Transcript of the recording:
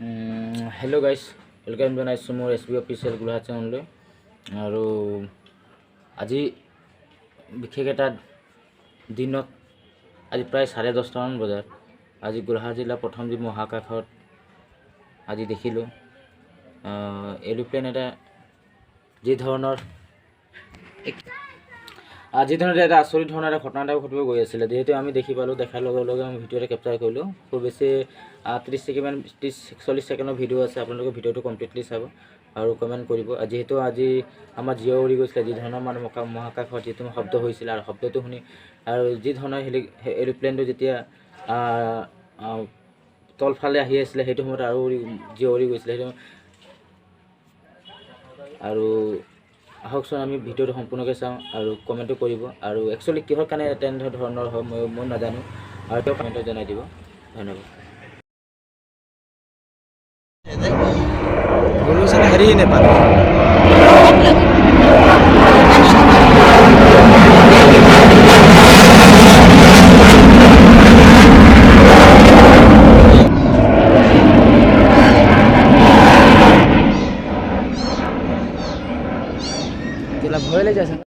Hello guys welcome जनाइছোঁ মোৰ SB official Golaghat চেনেললৈ আৰু আজি বিশেষ এটা দিনত আজি প্ৰায় 10:30 মান বজাত আজি গোলাঘাট জিলা প্ৰথম যি মহাকাশত আজি দেখিলোঁ এৰোপ্লেন এটা যি ধৰণৰ এটা আচৰিত ধৰণৰ এটা ঘটনা এটা ঘটিব গৈ আছিলে যেহেতু আমি দেখি পালোঁ দেখাৰ লগে লগে আমি ভিডিঅ' এটা কেপচাৰ কৰিলোঁ খুব বেছি 30-40 ছেকেণ্ডৰ ভিডিঅ' আছে আপোনালোকে ভিডিঅ'টো কমপ্লিটলি চাব আৰু কমেণ্ট কৰিব যেহেতু আজি আমাৰ জিঅ' উৰি গৈছিলে যি ধৰণৰ মানে মহাকাশত যিটো শব্দ হৈছিলে আৰু শব্দটো শুনি আৰু যি ধৰণৰ এৰোপ্লেনটো যেতিয়া তলফালে আহি আছিলে সেইটো সময়ত আৰু জিঅ' উৰি গৈছিলে সেইটো আৰু আহকচোন আমি ভিডিঅ'টো সম্পূৰ্ণকৈ চাওঁ আৰু কমেণ্টো কৰিব আৰু একচুৱেলি কিহৰ কাৰণে তেনে ধৰণৰ হয় মই নাজানো আৰু তেওঁ কমেণ্টত জনাই দিব ধন্যবাদ hari ini Pak. Jelas boleh aja.